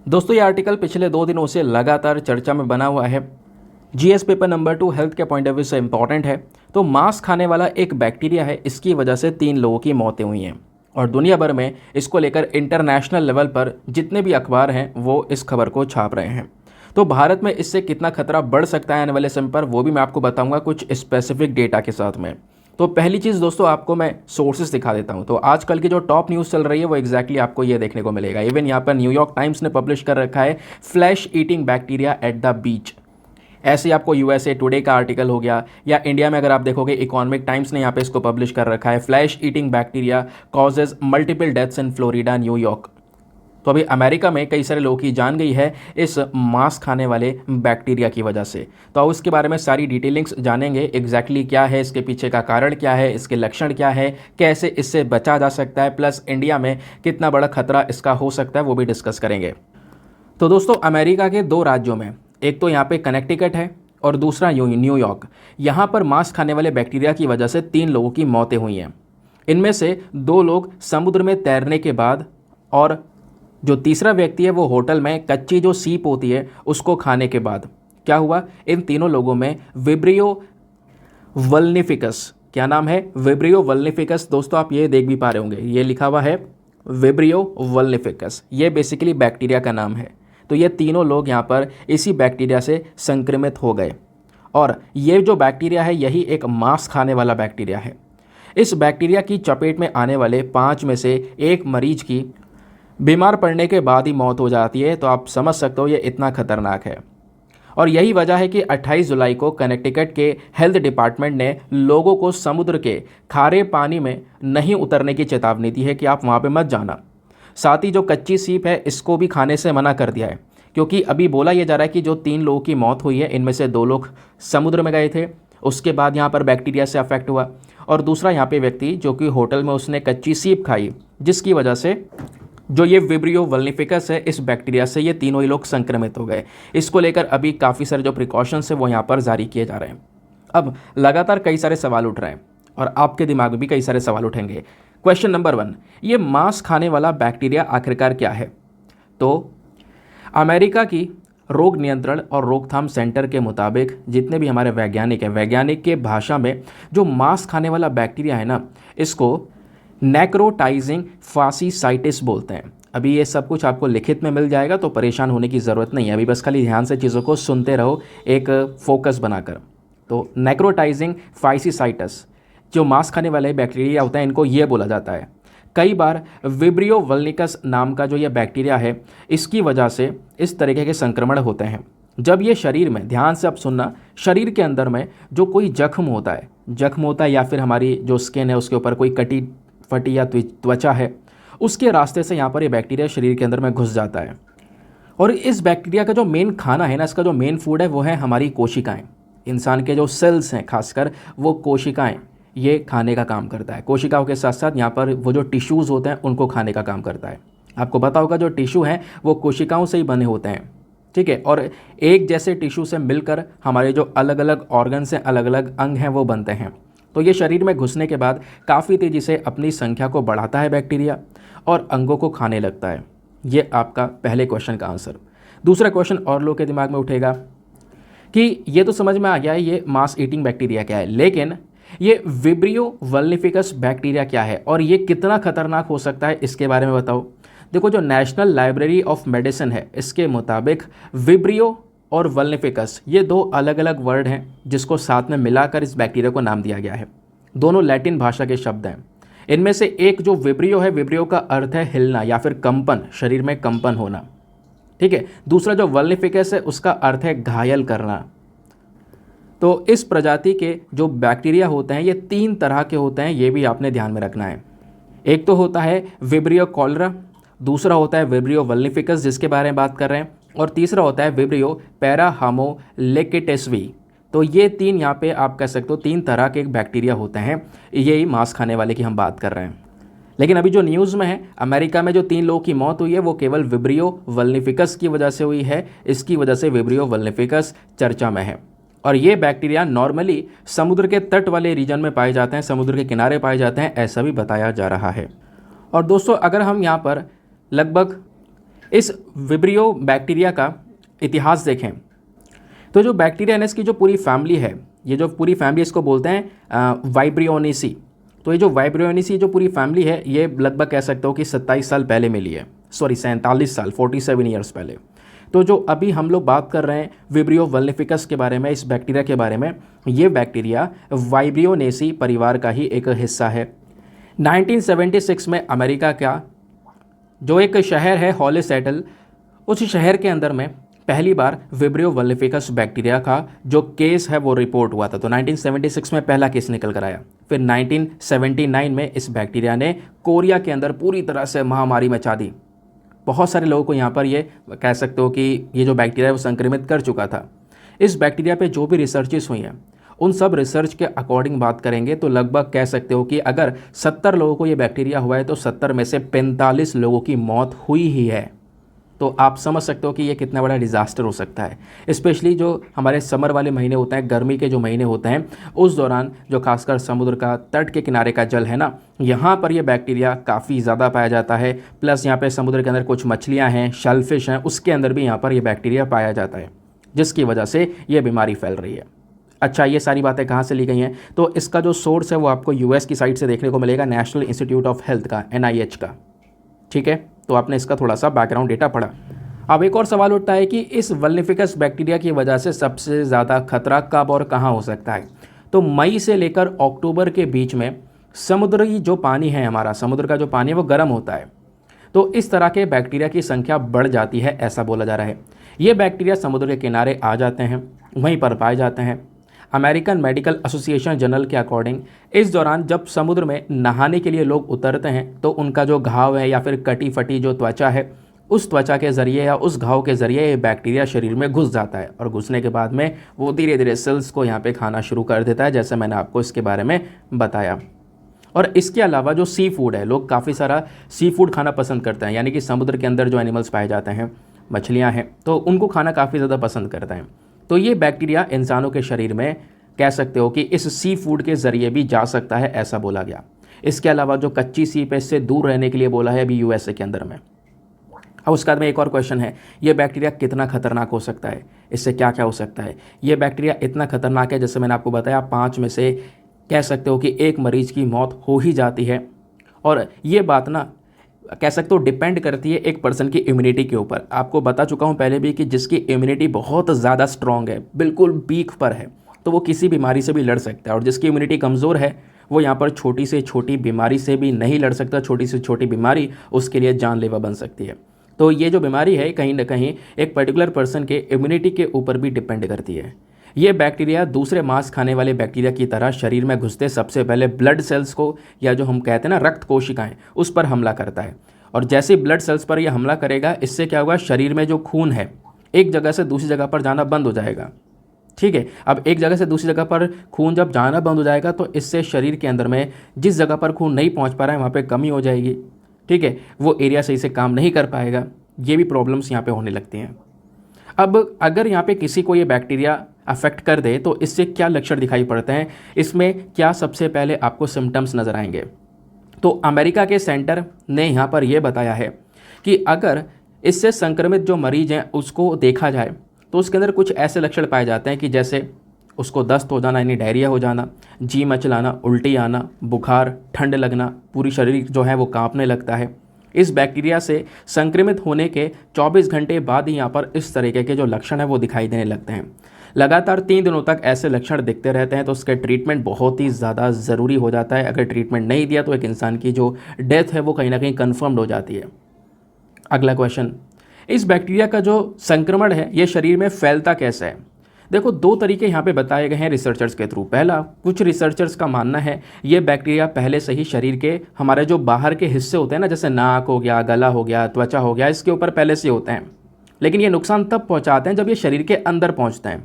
दोस्तों ये आर्टिकल पिछले 2 दिनों से लगातार चर्चा में बना हुआ है। जीएस पेपर नंबर 2 हेल्थ के पॉइंट ऑफ व्यू से इंपॉर्टेंट है। तो मांस खाने वाला एक बैक्टीरिया है, इसकी वजह से 3 लोगों की मौतें हुई हैं और दुनिया भर में इसको लेकर इंटरनेशनल लेवल पर जितने भी अखबार हैं वो इस खबर को छाप रहे हैं। तो भारत में इससे कितना खतरा बढ़ सकता है आने वाले समय पर, वो भी मैं आपको बताऊंगा कुछ स्पेसिफिक डेटा के साथ में। तो पहली चीज़ दोस्तों, आपको मैं सोर्सेस दिखा देता हूं। तो आजकल की जो टॉप न्यूज़ चल रही है वो एग्जैक्टली आपको ये देखने को मिलेगा। इवन यहाँ पर न्यूयॉर्क टाइम्स ने पब्लिश कर रखा है, flesh eating bacteria at the beach. ऐसे ही आपको यूएसए टुडे का आर्टिकल हो गया, या इंडिया में अगर आप देखोगे इकोनॉमिक टाइम्स ने यहाँ पे इसको पब्लिश कर रखा है, flesh eating bacteria causes multiple deaths in Florida New York. तो अभी अमेरिका में कई सारे लोगों की जान गई है इस मांस खाने वाले बैक्टीरिया की वजह से। तो अब उसके बारे में सारी डिटेलिंग्स जानेंगे, एग्जैक्टली क्या है, इसके पीछे का कारण क्या है, इसके लक्षण क्या है, कैसे इससे बचा जा सकता है, प्लस इंडिया में कितना बड़ा खतरा इसका हो सकता है वो भी डिस्कस करेंगे। तो दोस्तों अमेरिका के 2 राज्यों में, एक तो यहाँ पे कनेक्टिकट है और दूसरा न्यूयॉर्क, यहाँ पर मांस खाने वाले बैक्टीरिया की वजह से 3 लोगों की मौतें हुई हैं। इनमें से 2 लोग समुद्र में तैरने के बाद, और जो तीसरा व्यक्ति है वो होटल में कच्ची जो सीप होती है उसको खाने के बाद। क्या हुआ, इन तीनों लोगों में विब्रियो वल्निफिकस, क्या नाम है, विब्रियो वल्निफिकस। दोस्तों आप ये देख भी पा रहे होंगे, ये लिखा हुआ है विब्रियो वल्निफिकस, ये बेसिकली बैक्टीरिया का नाम है। तो ये तीनों लोग यहाँ पर इसी बैक्टीरिया से संक्रमित हो गए और ये जो बैक्टीरिया है यही एक मांस खाने वाला बैक्टीरिया है। इस बैक्टीरिया की चपेट में आने वाले 5 में से 1 मरीज की बीमार पड़ने के बाद ही मौत हो जाती है। तो आप समझ सकते हो ये इतना खतरनाक है। और यही वजह है कि 28 जुलाई को कनेक्टिकट के हेल्थ डिपार्टमेंट ने लोगों को समुद्र के खारे पानी में नहीं उतरने की चेतावनी दी है कि आप वहाँ पे मत जाना। साथ ही जो कच्ची सीप है इसको भी खाने से मना कर दिया है, क्योंकि अभी बोला यह जा रहा है कि जो 3 लोगों की मौत हुई है इनमें से 2 लोग समुद्र में गए थे, उसके बाद यहाँ पर बैक्टीरिया से अफेक्ट हुआ, और दूसरा यहाँ पे व्यक्ति जो कि होटल में उसने कच्ची सीप खाई, जिसकी वजह से जो ये विब्रियो वल्निफिकस है इस बैक्टीरिया से ये तीनों ही लोग संक्रमित हो गए। इसको लेकर अभी काफ़ी सारे जो प्रिकॉशंस है वो यहाँ पर जारी किए जा रहे हैं। अब लगातार कई सारे सवाल उठ रहे हैं और आपके दिमाग में भी कई सारे सवाल उठेंगे। क्वेश्चन नंबर 1, ये मांस खाने वाला बैक्टीरिया आखिरकार क्या है? तो अमेरिका की रोग नियंत्रण और रोकथाम सेंटर के मुताबिक जितने भी हमारे वैज्ञानिक हैं, वैज्ञानिक के भाषा में जो मांस खाने वाला बैक्टीरिया है ना, इसको नेक्रोटाइजिंग फासीसाइटिस बोलते हैं। अभी ये सब कुछ आपको लिखित में मिल जाएगा तो परेशान होने की ज़रूरत नहीं है, अभी बस खाली ध्यान से चीज़ों को सुनते रहो एक फोकस बनाकर। तो नेक्रोटाइजिंग फासीसाइटिस जो मांस खाने वाले बैक्टीरिया होता है इनको ये बोला जाता है। कई बार विब्रियो वल्निकस नाम का जो ये बैक्टीरिया है इसकी वजह से इस तरीके के संक्रमण होते हैं जब ये शरीर में, ध्यान से अब सुनना, शरीर के अंदर में जो कोई जख्म होता है या फिर हमारी जो स्किन है उसके ऊपर कोई कटी फटी या त्वचा है, उसके रास्ते से यहाँ पर ये बैक्टीरिया शरीर के अंदर में घुस जाता है। और इस बैक्टीरिया का जो मेन खाना है ना, इसका जो मेन फूड है वो है हमारी कोशिकाएं। इंसान के जो सेल्स हैं खासकर वो कोशिकाएं ये खाने का काम करता है। कोशिकाओं के साथ साथ यहाँ पर वो जो टिश्यूज़ होते हैं उनको खाने का काम करता है। आपको पता होगा जो टिश्यू हैं वो कोशिकाओं से ही बने होते हैं, ठीक है। और एक जैसे टिश्यू से मिलकर हमारे जो अलग अलग ऑर्गन्स हैं, अलग अलग अंग हैं वो बनते हैं। तो ये शरीर में घुसने के बाद काफ़ी तेज़ी से अपनी संख्या को बढ़ाता है बैक्टीरिया और अंगों को खाने लगता है। ये आपका पहले क्वेश्चन का आंसर। दूसरा क्वेश्चन और लोगों के दिमाग में उठेगा कि ये तो समझ में आ गया है ये मांस ईटिंग बैक्टीरिया क्या है, लेकिन ये विब्रियो वल्निफिकस बैक्टीरिया क्या है और ये कितना खतरनाक हो सकता है इसके बारे में बताओ। देखो जो नेशनल लाइब्रेरी ऑफ मेडिसिन है इसके मुताबिक विब्रियो और वल्निफिकस ये 2 अलग अलग वर्ड हैं जिसको साथ में मिलाकर इस बैक्टीरिया को नाम दिया गया है। दोनों लैटिन भाषा के शब्द हैं। इनमें से एक जो विब्रियो है, विब्रियो का अर्थ है हिलना या फिर कंपन, शरीर में कंपन होना, ठीक है। दूसरा जो वल्निफिकस है उसका अर्थ है घायल करना। तो इस प्रजाति के जो बैक्टीरिया होते हैं ये 3 तरह के होते हैं, ये भी आपने ध्यान में रखना है। एक तो होता है विब्रियो कॉलरा, दूसरा होता है विब्रियो वल्निफिकस जिसके बारे में बात कर रहे हैं, और तीसरा होता है विब्रियो पैराहामोलेकिटेस्वी। तो ये 3 यहाँ पे आप कह सकते हो 3 तरह के बैक्टीरिया होते हैं, यही मांस खाने वाले की हम बात कर रहे हैं। लेकिन अभी जो न्यूज़ में है, अमेरिका में जो 3 लोगों की मौत हुई है वो केवल विब्रियो वल्निफिकस की वजह से हुई है। इसकी वजह से विब्रियो वल्निफिकस चर्चा में है। और ये बैक्टीरिया नॉर्मली समुद्र के तट वाले रीजन में पाए जाते हैं, समुद्र के किनारे पाए जाते हैं, ऐसा भी बताया जा रहा है। और दोस्तों अगर हम यहाँ पर लगभग इस विब्रियो बैक्टीरिया का इतिहास देखें तो जो बैक्टीरिया है इसकी जो पूरी फैमिली है, ये जो पूरी फैमिली इसको बोलते हैं वाइब्रियोनेसी। तो ये जो वाइब्रियोनेसी जो पूरी फैमिली है ये लगभग कह सकते हो कि 27 साल पहले मिली है, सॉरी 47 साल, 47 ईयर्स पहले। तो जो अभी हम लोग बात कर रहे हैं विब्रियो वल्निफिकस के बारे में, इस बैक्टीरिया के बारे में, ये बैक्टीरिया वाइब्रियोनेसी परिवार का ही एक हिस्सा है। 1976 में अमेरिका का जो एक शहर है हॉलिसेटल, उस शहर के अंदर में पहली बार विब्रियो वल्निफिकस बैक्टीरिया का जो केस है वो रिपोर्ट हुआ था। तो 1976 में पहला केस निकल कर आया। फिर 1979 में इस बैक्टीरिया ने कोरिया के अंदर पूरी तरह से महामारी मचा दी। बहुत सारे लोगों को यहाँ पर ये कह सकते हो कि ये जो बैक्टीरिया है वो संक्रमित कर चुका था। इस बैक्टीरिया पे जो भी रिसर्चेस हुई हैं उन सब रिसर्च के अकॉर्डिंग बात करेंगे तो लगभग कह सकते हो कि अगर 70 लोगों को ये बैक्टीरिया हुआ है तो 70 में से 45 लोगों की मौत हुई ही है। तो आप समझ सकते हो कि ये कितना बड़ा डिज़ास्टर हो सकता है। स्पेशली जो हमारे समर वाले महीने होते हैं, गर्मी के जो महीने होते हैं, उस दौरान जो खासकर समुद्र का तट के किनारे का जल है ना, यहाँ पर ये बैक्टीरिया काफ़ी ज़्यादा पाया जाता है। प्लस यहाँ पे समुद्र के अंदर कुछ मछलियाँ हैं, शेलफिश हैं, उसके अंदर भी यहाँ पर ये बैक्टीरिया पाया जाता है, जिसकी वजह से ये बीमारी फैल रही है। अच्छा, ये सारी बातें कहाँ से ली गई हैं? तो इसका जो सोर्स है वो आपको यूएस की साइट से देखने को मिलेगा, नेशनल इंस्टीट्यूट ऑफ हेल्थ का, NIH का। ठीक है, तो आपने इसका थोड़ा सा बैकग्राउंड डेटा पढ़ा। अब एक और सवाल उठता है कि इस वल्निफिकस बैक्टीरिया की वजह से सबसे ज़्यादा खतरा कब और कहाँ हो सकता है? तो मई से लेकर अक्टूबर के बीच में समुद्री जो पानी है, हमारा समुद्र का जो पानी है वो गर्म होता है। तो इस तरह के बैक्टीरिया की संख्या बढ़ जाती है, ऐसा बोला जा रहा है। ये बैक्टीरिया समुद्र के किनारे आ जाते हैं, वहीं पर पाए जाते हैं। अमेरिकन मेडिकल एसोसिएशन जर्नल के अकॉर्डिंग इस दौरान जब समुद्र में नहाने के लिए लोग उतरते हैं तो उनका जो घाव है या फिर कटी फटी जो त्वचा है, उस त्वचा के ज़रिए या उस घाव के ज़रिए ये बैक्टीरिया शरीर में घुस जाता है और घुसने के बाद में वो धीरे धीरे सेल्स को यहाँ पे खाना शुरू कर देता है, जैसे मैंने आपको इसके बारे में बताया। और इसके अलावा जो सी फूड है, लोग काफ़ी सारा सी फूड खाना पसंद करते हैं, यानी कि समुद्र के अंदर जो एनिमल्स पाए जाते हैं, मछलियाँ हैं, तो उनको खाना काफ़ी ज़्यादा पसंद करते हैं। तो ये बैक्टीरिया इंसानों के शरीर में कह सकते हो कि इस सी फूड के ज़रिए भी जा सकता है, ऐसा बोला गया। इसके अलावा जो कच्ची सीप है इससे दूर रहने के लिए बोला है अभी यूएसए के अंदर में। अब उसके बाद में एक और क्वेश्चन है, ये बैक्टीरिया कितना खतरनाक हो सकता है, इससे क्या क्या हो सकता है? ये बैक्टीरिया इतना खतरनाक है, जैसे मैंने आपको बताया, 5 में से कह सकते हो कि एक मरीज की मौत हो ही जाती है। और ये बात ना कह सकते हो डिपेंड करती है एक पर्सन की इम्यूनिटी के ऊपर। आपको बता चुका हूँ पहले भी कि जिसकी इम्यूनिटी बहुत ज़्यादा स्ट्रॉन्ग है, बिल्कुल पीक पर है, तो वो किसी बीमारी से भी लड़ सकता है। और जिसकी इम्यूनिटी कमज़ोर है वो यहाँ पर छोटी से छोटी बीमारी से भी नहीं लड़ सकता। छोटी से छोटी बीमारी उसके लिए जानलेवा बन सकती है। तो ये जो बीमारी है कहीं ना कहीं एक पर्टिकुलर पर्सन के इम्यूनिटी के ऊपर भी डिपेंड करती है। ये बैक्टीरिया दूसरे मांस खाने वाले बैक्टीरिया की तरह शरीर में घुसते सबसे पहले ब्लड सेल्स को, या जो हम कहते हैं ना रक्त कोशिकाएं, उस पर हमला करता है। और जैसे ब्लड सेल्स पर यह हमला करेगा, इससे क्या होगा, शरीर में जो खून है एक जगह से दूसरी जगह पर जाना बंद हो जाएगा। ठीक है, अब एक जगह से दूसरी जगह पर खून जब जाना बंद हो जाएगा तो इससे शरीर के अंदर में जिस जगह पर खून नहीं पहुंच पा रहा है वहाँ पे कमी हो जाएगी। ठीक है, वो एरिया सही से काम नहीं कर पाएगा। ये भी प्रॉब्लम्स यहाँ पे होने लगती हैं। अब अगर यहाँ पे किसी को ये बैक्टीरिया अफेक्ट कर दे तो इससे क्या लक्षण दिखाई पड़ते हैं, इसमें क्या सबसे पहले आपको सिम्टम्स नज़र आएंगे? तो अमेरिका के सेंटर ने यहाँ पर यह बताया है कि अगर इससे संक्रमित जो मरीज हैं उसको देखा जाए तो उसके अंदर कुछ ऐसे लक्षण पाए जाते हैं कि जैसे उसको दस्त हो जाना, यानी डायरिया हो जाना, जी मचलाना, उल्टी आना, बुखार, ठंड लगना, पूरी शरीर जो है वो कांपने लगता है। इस बैक्टीरिया से संक्रमित होने के 24 घंटे बाद ही यहाँ पर इस तरीके के जो लक्षण है वो दिखाई देने लगते हैं। लगातार 3 दिनों तक ऐसे लक्षण दिखते रहते हैं तो उसके ट्रीटमेंट बहुत ही ज़्यादा ज़रूरी हो जाता है। अगर ट्रीटमेंट नहीं दिया तो एक इंसान की जो डेथ है वो कहीं ना कहीं कन्फर्म्ड हो जाती है। अगला क्वेश्चन, इस बैक्टीरिया का जो संक्रमण है ये शरीर में फैलता कैसे है? देखो, 2 तरीके यहाँ पे बताए गए हैं रिसर्चर्स के थ्रू। पहला, कुछ रिसर्चर्स का मानना है ये बैक्टीरिया पहले से ही शरीर के हमारे जो बाहर के हिस्से होते हैं ना, जैसे नाक हो गया, गला हो गया, त्वचा हो गया, इसके ऊपर पहले से होते हैं। लेकिन ये नुकसान तब पहुँचाते हैं जब ये शरीर के अंदर पहुँचते हैं।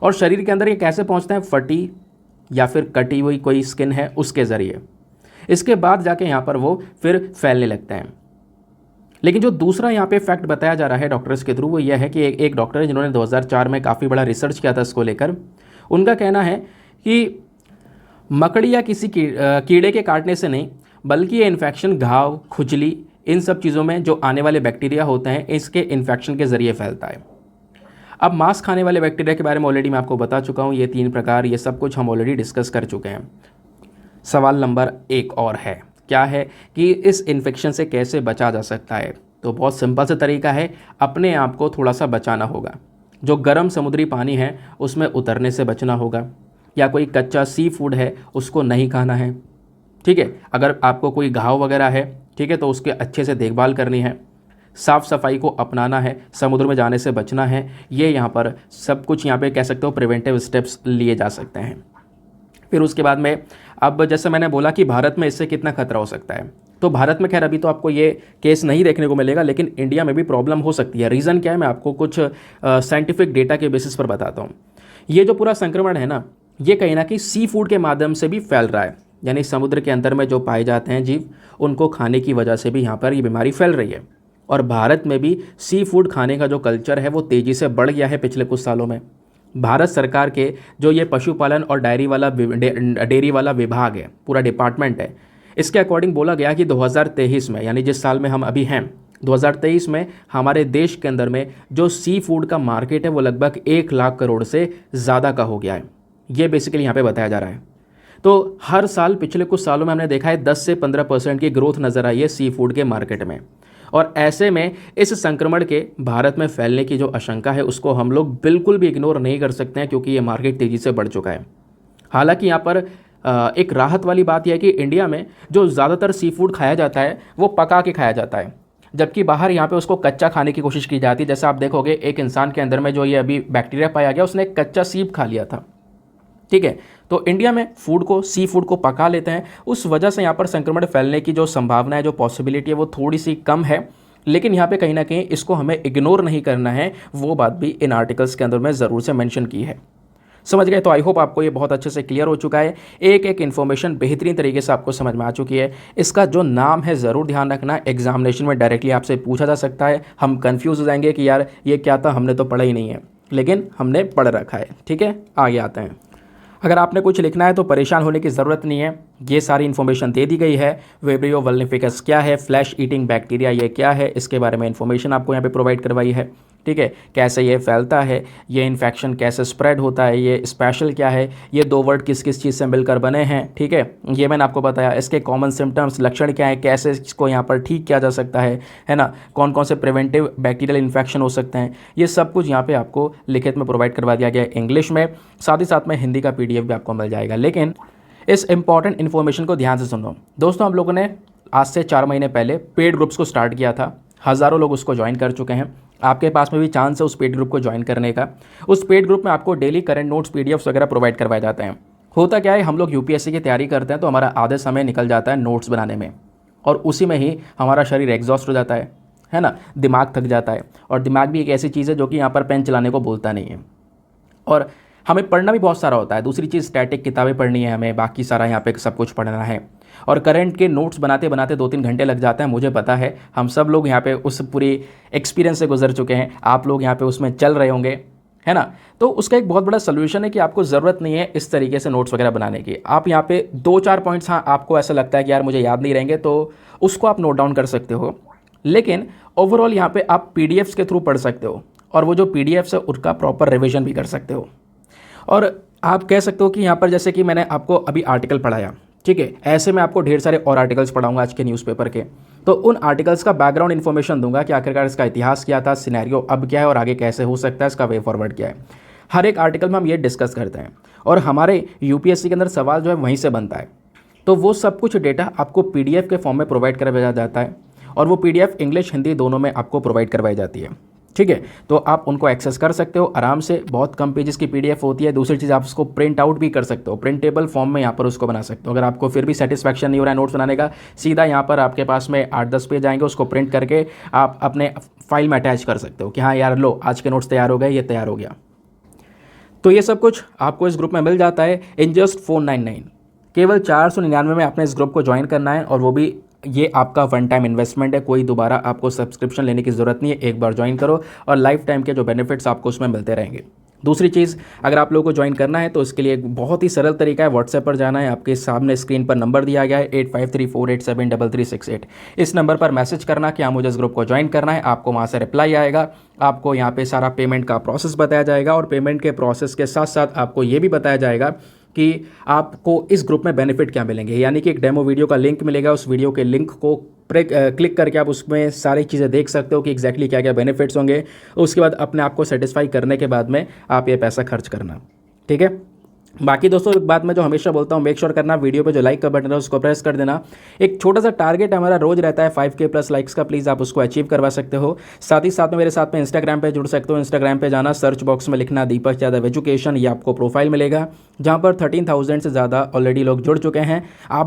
और शरीर के अंदर ये कैसे पहुँचते हैं? फटी या फिर कटी हुई कोई स्किन है उसके ज़रिए। इसके बाद जाके यहाँ पर वो फिर फैलने लगते हैं। लेकिन जो दूसरा यहाँ पे फैक्ट बताया जा रहा है डॉक्टर्स के थ्रू वो यह है कि एक डॉक्टर है जिन्होंने 2004 में काफ़ी बड़ा रिसर्च किया था इसको लेकर। उनका कहना है कि मकड़ी या किसी कीड़े के काटने से नहीं, बल्कि ये इन्फेक्शन घाव, खुजली, इन सब चीज़ों में जो आने वाले बैक्टीरिया होते हैं इसके इन्फेक्शन के ज़रिए फैलता है। अब मांस खाने वाले बैक्टीरिया के बारे में ऑलरेडी मैं आपको बता चुका हूँ, ये 3 प्रकार, ये सब कुछ हम ऑलरेडी डिस्कस कर चुके हैं। सवाल नंबर 1 और है, क्या है कि इस इन्फेक्शन से कैसे बचा जा सकता है। तो बहुत सिंपल सा तरीका है, अपने आप को थोड़ा सा बचाना होगा। जो गर्म समुद्री पानी है उसमें उतरने से बचना होगा, या कोई कच्चा सी फूड है उसको नहीं खाना है, ठीक है। अगर आपको कोई घाव वगैरह है, ठीक है, तो उसके अच्छे से देखभाल करनी है, साफ़ सफाई को अपनाना है, समुद्र में जाने से बचना है। ये यहाँ पर सब कुछ यहाँ पे कह सकते हो प्रिवेंटिव स्टेप्स लिए जा सकते हैं। फिर उसके बाद में अब जैसे मैंने बोला कि भारत में इससे कितना खतरा हो सकता है, तो भारत में खैर अभी तो आपको ये केस नहीं देखने को मिलेगा, लेकिन इंडिया में भी प्रॉब्लम हो सकती है। रीज़न क्या है, मैं आपको कुछ साइंटिफिक डेटा के बेसिस पर बताता हूँ। ये जो पूरा संक्रमण है ना, ये कहीं ना कहीं सी फूड के माध्यम से भी फैल रहा है, यानी समुद्र के अंदर में जो पाए जाते हैं जीव, उनको खाने की वजह से भी यहाँ पर ये बीमारी फैल रही है। और भारत में भी सी फूड खाने का जो कल्चर है वो तेज़ी से बढ़ गया है पिछले कुछ सालों में। भारत सरकार के जो ये पशुपालन और डेयरी वाला विभाग है, पूरा डिपार्टमेंट है, इसके अकॉर्डिंग बोला गया कि 2023 में, यानी जिस साल में हम अभी हैं, 2023 में हमारे देश के अंदर में जो सी फूड का मार्केट है वो लगभग 1 लाख करोड़ से ज़्यादा का हो गया है। ये बेसिकली यहाँ पे बताया जा रहा है। तो हर साल पिछले कुछ सालों में हमने देखा है 10 से 15% की ग्रोथ नज़र आई है सी फूड के मार्केट में। और ऐसे में इस संक्रमण के भारत में फैलने की जो आशंका है उसको हम लोग बिल्कुल भी इग्नोर नहीं कर सकते हैं, क्योंकि ये मार्केट तेज़ी से बढ़ चुका है। हालांकि यहाँ पर एक राहत वाली बात यह है कि इंडिया में जो ज़्यादातर सी फूड खाया जाता है वो पका के खाया जाता है, जबकि बाहर यहाँ पे उसको कच्चा खाने की कोशिश की जाती है। जैसे आप देखोगे एक इंसान के अंदर में जो ये अभी बैक्टीरिया पाया गया, उसने एक कच्चा सीप खा लिया था, ठीक है। तो इंडिया में फूड को, सी फूड को पका लेते हैं, उस वजह से यहाँ पर संक्रमण फैलने की जो संभावना है, जो पॉसिबिलिटी है, वो थोड़ी सी कम है। लेकिन यहाँ पे कहीं ना कहीं इसको हमें इग्नोर नहीं करना है, वो बात भी इन आर्टिकल्स के अंदर में ज़रूर से मेंशन की है। समझ गए? तो आई होप आपको ये बहुत अच्छे से क्लियर हो चुका है, एक एक इन्फॉर्मेशन बेहतरीन तरीके से आपको समझ में आ चुकी है। इसका जो नाम है ज़रूर ध्यान रखना, एग्जामिनेशन में डायरेक्टली आपसे पूछा जा सकता है। हम कन्फ्यूज़ हो जाएंगे कि यार ये क्या था, हमने तो पढ़ा ही नहीं है, लेकिन हमने पढ़ रखा है, ठीक है। आगे आते हैं। अगर आपने कुछ लिखना है तो परेशान होने की ज़रूरत नहीं है, ये सारी इन्फॉर्मेशन दे दी गई है। विब्रियो वल्निफिकस क्या है, फ्लैश ईटिंग बैक्टीरिया ये क्या है, इसके बारे में इन्फॉर्मेशन आपको यहाँ पे प्रोवाइड करवाई है, ठीक है। कैसे ये फैलता है, ये इन्फेक्शन कैसे स्प्रेड होता है, ये स्पेशल क्या है, ये 2 वर्ड किस किस चीज़ से मिलकर बने हैं, ठीक है, ये मैंने आपको बताया। इसके कॉमन सिम्टम्स, लक्षण क्या है, कैसे इसको यहाँ पर ठीक किया जा सकता है ना, कौन कौन से प्रिवेंटिव बैक्टीरियल इन्फेक्शन हो सकते हैं, ये सब कुछ यहाँ पे आपको लिखित में प्रोवाइड करवा दिया गया है इंग्लिश में। साथ ही साथ में हिंदी का PDF भी आपको मिल जाएगा। लेकिन इस इंपॉर्टेंट इन्फॉर्मेशन को ध्यान से सुनो दोस्तों। हम लोगों ने आज से 4 महीने पहले पेड ग्रुप्स को स्टार्ट किया था, हज़ारों लोग उसको ज्वाइन कर चुके हैं। आपके पास में भी चांस है उस पेड ग्रुप को ज्वाइन करने का। उस पेड ग्रुप में आपको डेली करंट नोट्स, PDFs वगैरह प्रोवाइड करवाए जाते हैं। होता क्या है, हम लोग UPSC की तैयारी करते हैं तो हमारा आधे समय निकल जाता है नोट्स बनाने में, और उसी में ही हमारा शरीर एग्जॉस्ट हो जाता है ना, दिमाग थक जाता है। और दिमाग भी एक ऐसी चीज़ है जो कि यहाँ पर पेन चलाने को बोलता नहीं है। और हमें पढ़ना भी बहुत सारा होता है। दूसरी चीज़, स्टैटिक किताबें पढ़नी है हमें, बाकी सारा यहाँ पे सब कुछ पढ़ना है। और करंट के नोट्स बनाते बनाते 2-3 घंटे लग जाते हैं, मुझे पता है। हम सब लोग यहाँ पे उस पूरी एक्सपीरियंस से गुजर चुके हैं, आप लोग यहाँ पे उसमें चल रहे होंगे, है ना। तो उसका एक बहुत बड़ा सोल्यूशन है कि आपको ज़रूरत नहीं है इस तरीके से नोट्स वगैरह बनाने की। आप यहाँ पे 2-4 पॉइंट्स, हाँ आपको ऐसा लगता है कि यार मुझे याद नहीं रहेंगे, तो उसको आप नोट डाउन कर सकते हो। लेकिन ओवरऑल यहाँ पे आप PDFs के थ्रू पढ़ सकते हो, और वो जो PDFs है उसका प्रॉपर रिविजन भी कर सकते हो। और आप कह सकते हो कि यहाँ पर जैसे कि मैंने आपको अभी आर्टिकल पढ़ाया, ठीक है, ऐसे मैं आपको ढेर सारे और आर्टिकल्स पढ़ाऊंगा आज के न्यूज़पेपर के। तो उन आर्टिकल्स का बैकग्राउंड इन्फॉर्मेशन दूंगा कि आखिरकार इसका इतिहास क्या था, सिनेरियो अब क्या है और आगे कैसे हो सकता है, इसका वे फॉरवर्ड क्या है। हर एक आर्टिकल में हम ये डिस्कस करते हैं, और हमारे UPSC के अंदर सवाल जो है वहीं से बनता है। तो वो सब कुछ डेटा आपको PDF के फॉर्म में प्रोवाइड करवाया जाता है, और वो PDF इंग्लिश हिंदी दोनों में आपको प्रोवाइड करवाई जाती है, ठीक है। तो आप उनको एक्सेस कर सकते हो आराम से, बहुत कम पेजेस की PDF होती है। दूसरी चीज़, आप उसको प्रिंट आउट भी कर सकते हो, प्रिंटेबल फॉर्म में यहाँ पर उसको बना सकते हो। अगर आपको फिर भी सेटिस्फैक्शन नहीं हो रहा है नोट्स बनाने का, सीधा यहाँ पर आपके पास में 8-10 पेज आएंगे, उसको प्रिंट करके आप अपने फाइल में अटैच कर सकते हो कि हाँ यार लो आज के नोट्स तैयार हो गए, ये तैयार हो गया। तो ये सब कुछ आपको इस ग्रुप में मिल जाता है इन जस्ट 499। केवल 499 में आपने इस ग्रुप को ज्वाइन करना है, और वो भी ये आपका वन टाइम इन्वेस्टमेंट है। कोई दोबारा आपको सब्सक्रिप्शन लेने की ज़रूरत नहीं है, एक बार ज्वाइन करो और लाइफ टाइम के जो बेनिफिट्स आपको उसमें मिलते रहेंगे। दूसरी चीज़, अगर आप लोगों को ज्वाइन करना है तो इसके लिए एक बहुत ही सरल तरीका है, व्हाट्सएप पर जाना है। आपके सामने स्क्रीन पर नंबर दिया गया है 8534873368। इस नंबर पर मैसेज करना कि हाँ मुझे इस ग्रुप को ज्वाइन करना है। आपको वहाँ से रिप्लाई आएगा, आपको यहाँ पे सारा पेमेंट का प्रोसेस बताया जाएगा और पेमेंट के प्रोसेस के साथ साथ आपको ये भी बताया जाएगा कि आपको इस ग्रुप में बेनिफिट क्या मिलेंगे। यानी कि एक डेमो वीडियो का लिंक मिलेगा, उस वीडियो के लिंक को क्लिक करके आप उसमें सारी चीज़ें देख सकते हो कि एग्जैक्टली क्या क्या बेनिफिट्स होंगे। उसके बाद अपने आप को सेटिस्फाई करने के बाद में आप ये पैसा खर्च करना, ठीक है। बाकी दोस्तों एक बात मैं जो हमेशा बोलता हूँ, मेक श्योर करना वीडियो पे जो लाइक का बटन है उसको प्रेस कर देना। एक छोटा सा टारगेट हमारा रोज रहता है 5K प्लस लाइक्स का, प्लीज़ आप उसको अचीव करवा सकते हो। साथ ही साथ में मेरे साथ में इंस्टाग्राम पे जुड़ सकते हो। इंस्टाग्राम पे जाना, सर्च बॉक्स में लिखना दीपक यादव एजुकेशन, ये आपको प्रोफाइल मिलेगा जहाँ पर 13,000 से ज़्यादा ऑलरेडी लोग जुड़ चुके हैं। आप भी